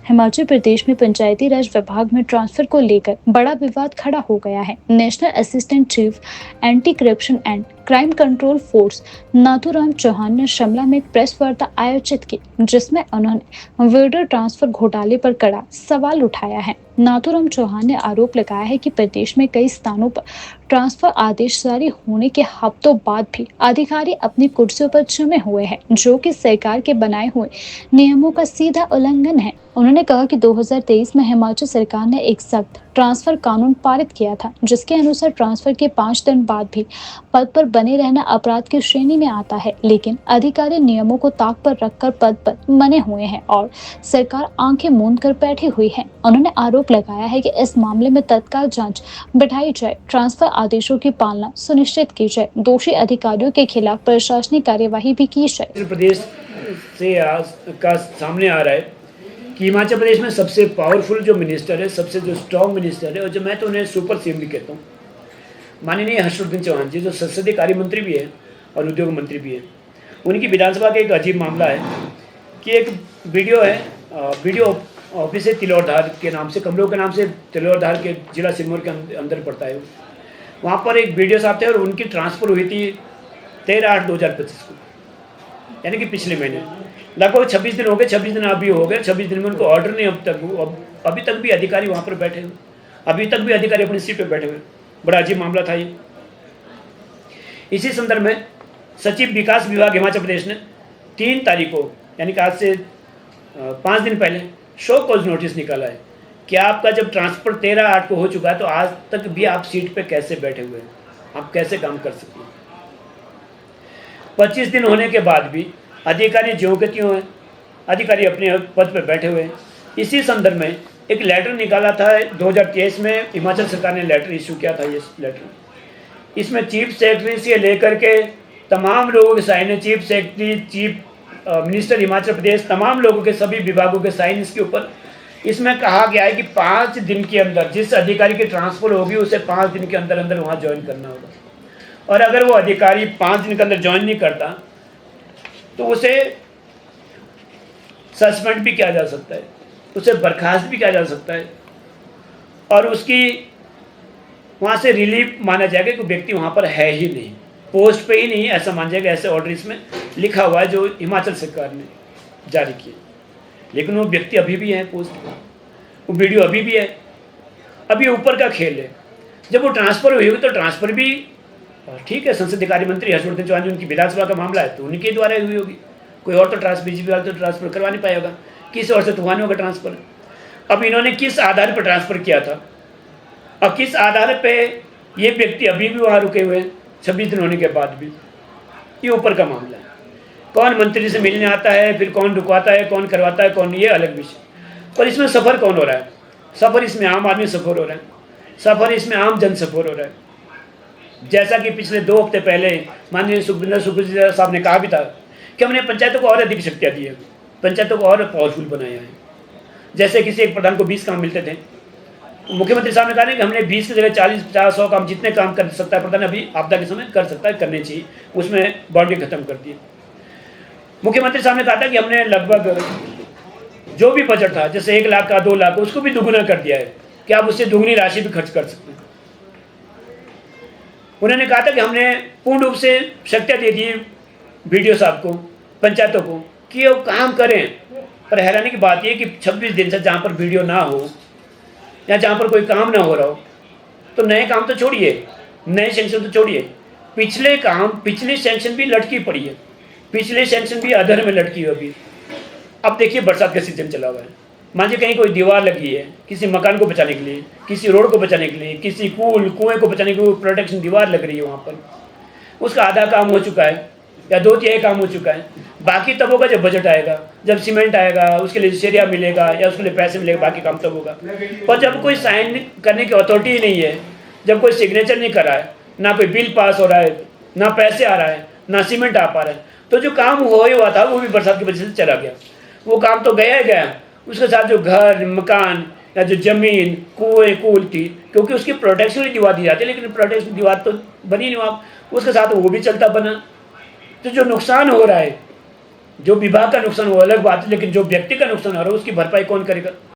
हिमाचल प्रदेश में पंचायती राज विभाग में ट्रांसफर को लेकर बड़ा विवाद खड़ा हो गया है। National assistant chief anti corruption and crime control force Nathuram Chauhan ने शिमला में एक प्रेस वार्ता आयोजित की, जिसमें उन्होंने वेडर ट्रांसफर घोटाले पर कड़ा सवाल उठाया है। नाथूराम चौहान ने आरोप लगाया है कि प्रदेश में कई स्थानों पर ट्रांसफर आदेश जारी होने के हफ्तों बाद भी अधिकारी अपनी कुर्सियों पर जमे हुए हैं, जो कि सरकार के बनाए हुए नियमों का सीधा उल्लंघन है। उन्होंने कहा कि 2023 में हिमाचल सरकार ने एक सख्त ट्रांसफर कानून पारित किया था, जिसके अनुसार ट्रांसफर के 5 दिन बाद भी पद पर बने रहना अपराध की श्रेणी में आता है। लेकिन अधिकारी नियमों को ताक पर रखकर पद पर बने हुए हैं और सरकार आंखें मूंद कर बैठी हुई है। उन्होंने आरोप लगाया है कि इस मामले में तत्काल जांच बिठाई जाए, ट्रांसफर आदेशों की पालना सुनिश्चित की जाए, दोषी अधिकारियों के खिलाफ प्रशासनिक कार्यवाही भी की जाए। हिमाचल प्रदेश से आज का सामने आ रहा है कि हिमाचल प्रदेश में सबसे पावरफुल जो मिनिस्टर है, सबसे जो स्ट्रॉन्ग मिनिस्टर है, और जो मैं तो उन्हें सुपर सीएम भी कहता हूँ, माननीय हर्षवर्धन चौहान जी, जो संसदीय कार्य मंत्री भी है और उद्योग मंत्री भी है। उनकी विधानसभा का एक अजीब मामला है कि एक वीडियो है, वीडियो ऑफिस है तिलौरधार के नाम से, कमलों के नाम से, तिलौरधार के जिला सिरमौर के अंदर पड़ता है। वहाँ पर एक वीडियो साहब थे और उनकी ट्रांसफ़र हुई थी 13/8/2025 को, यानी कि पिछले महीने। लगभग 26 दिन हो गए, 26 दिन अभी हो गए, 26 दिन में उनको ऑर्डर नहीं अभी तक भी अधिकारी वहाँ पर बैठे हुए, अभी तक भी अधिकारी अपनी सीट पर बैठे हुए। बड़ा अजीब मामला था ये। इसी संदर्भ में सचिव विकास विभाग हिमाचल प्रदेश ने 3 तारीख को, यानी कि आज से 5 दिन पहले शो कॉज नोटिस निकाला है कि आपका जब ट्रांसफ़र 13/8 को हो चुका है तो आज तक भी आप सीट पे कैसे बैठे हुए हैं, आप कैसे काम कर सकते हैं। 25 दिन होने के बाद भी अधिकारी ज्यों के त्यों हैं, अधिकारी अपने पद पर बैठे हुए हैं। इसी संदर्भ में एक लेटर निकाला था 2023 में, हिमाचल सरकार ने लेटर इशू किया था। ये लेटर, इसमें चीफ सेक्रेटरी से लेकर के तमाम लोगों के साइन है, chief secretary, chief minister Himachal Pradesh, तमाम लोगों के, सभी विभागों के साइन इसके ऊपर। इसमें कहा गया है कि 5 दिन के अंदर जिस अधिकारी की ट्रांसफ़र होगी उसे 5 दिन के अंदर अंदर वहाँ ज्वाइन करना होगा, और अगर वो अधिकारी 5 दिन के अंदर ज्वाइन नहीं करता तो उसे सस्पेंड भी किया जा सकता है, उसे बर्खास्त भी किया जा सकता है, और उसकी वहाँ से रिलीफ माना जाएगा कि व्यक्ति वहाँ पर है ही नहीं, पोस्ट पे ही नहीं, ऐसा मान जाएगा। ऐसे ऑर्डर इसमें लिखा हुआ है जो हिमाचल सरकार ने जारी किया। लेकिन वो व्यक्ति अभी भी है पोस्ट पे, वो वीडियो अभी भी है। अभी ऊपर का खेल है। जब वो ट्रांसफ़र हुई होगी तो ट्रांसफ़र भी ठीक है, संसदीय कार्य मंत्री हर्षवर्धन चौहान जी, उनकी विधानसभा का मामला है तो उनके द्वारा हुई होगी। कोई और तो बीजेपी वाला तो ट्रांसफ़र करवा नहीं पाएगा, किसी और से तो नहीं होगा ट्रांसफ़र। अब इन्होंने किस आधार पर ट्रांसफ़र किया था, अब किस आधार पे ये व्यक्ति अभी भी वहाँ रुके हुए हैं 26 दिन होने के बाद भी, ये ऊपर का मामला है। कौन मंत्री से मिलने आता है, फिर कौन रुकवाता है, कौन करवाता है, कौन, ये अलग विषय। पर इसमें सफ़र कौन हो रहा है? सफ़र इसमें आम आदमी सफ़र हो रहा है, सफ़र इसमें आम जन सफ़र हो रहा है। जैसा कि पिछले 2 हफ्ते पहले माननीय सुखविंदर साहब ने कहा भी था कि हमने पंचायतों को और अधिक शक्तियाँ दी है, पंचायतों को और पावरफुल बनाया है। जैसे किसी एक प्रधान को 20 काम मिलते थे, मुख्यमंत्री साहब ने कहा कि हमने 20 की जगह 40, 50, 100 काम, जितने काम कर सकता है प्रधान अभी आपदा के समय कर सकता है, करने चाहिए, उसमें बाउंड्री खत्म कर दी। मुख्यमंत्री साहब ने कहा था कि हमने लगभग जो भी बजट था, जैसे 1 लाख का, 2 लाख का, उसको भी दुगुना कर दिया है कि आप उससे दुगनी राशि भी खर्च कर सकते हैं। उन्होंने कहा था कि हमने पूर्ण रूप से शक्तियाँ दे दी वीडियो साहब को, पंचायतों को, कि वो काम करें। पर हैरानी की बात यह कि 26 दिन से जहाँ पर वीडियो ना हो या जहाँ पर कोई काम ना हो रहा हो, तो नए काम तो छोड़िए, नए सेंक्शन तो छोड़िए, पिछले काम, पिछली सेंक्शन भी लटकी पड़ी है, पिछले सेंक्शन भी अधर में लटकी हुई अभी। अब देखिए बरसात का सीजन चला हुआ है, मान लीजिए कहीं कोई दीवार लगी है, किसी मकान को बचाने के लिए, किसी रोड को बचाने के लिए, किसी कुएं को बचाने के लिए प्रोटेक्शन दीवार लग रही है, वहाँ पर उसका आधा काम हो चुका है या 2/3 काम हो चुका है। बाकी तब होगा जब बजट आएगा, जब सीमेंट आएगा, उसके लिए शेरिया मिलेगा या उसके लिए पैसे मिलेगा, बाकी काम तब होगा। पर जब कोई साइन करने की अथॉरिटी ही नहीं है, जब कोई सिग्नेचर नहीं कर रहा है, ना कोई बिल पास हो रहा है, ना पैसे आ रहा है, ना सीमेंट आ पा रहा है, तो जो काम हो ही हुआ था वो भी बरसात की वजह से चला गया। वो काम तो गया ही गया, उसके साथ जो घर, मकान या जो ज़मीन, कुएँ, कूल थी, क्योंकि उसकी प्रोटेक्शन की दीवार दी जाती है, लेकिन प्रोटेक्शन दीवार तो बनी नहीं वहाँ, उसके साथ वो भी चलता बना। तो जो नुकसान हो रहा है जो विभाग का नुकसान वो अलग बात है, लेकिन जो व्यक्ति का नुकसान हो रहा है उसकी भरपाई कौन करेगा?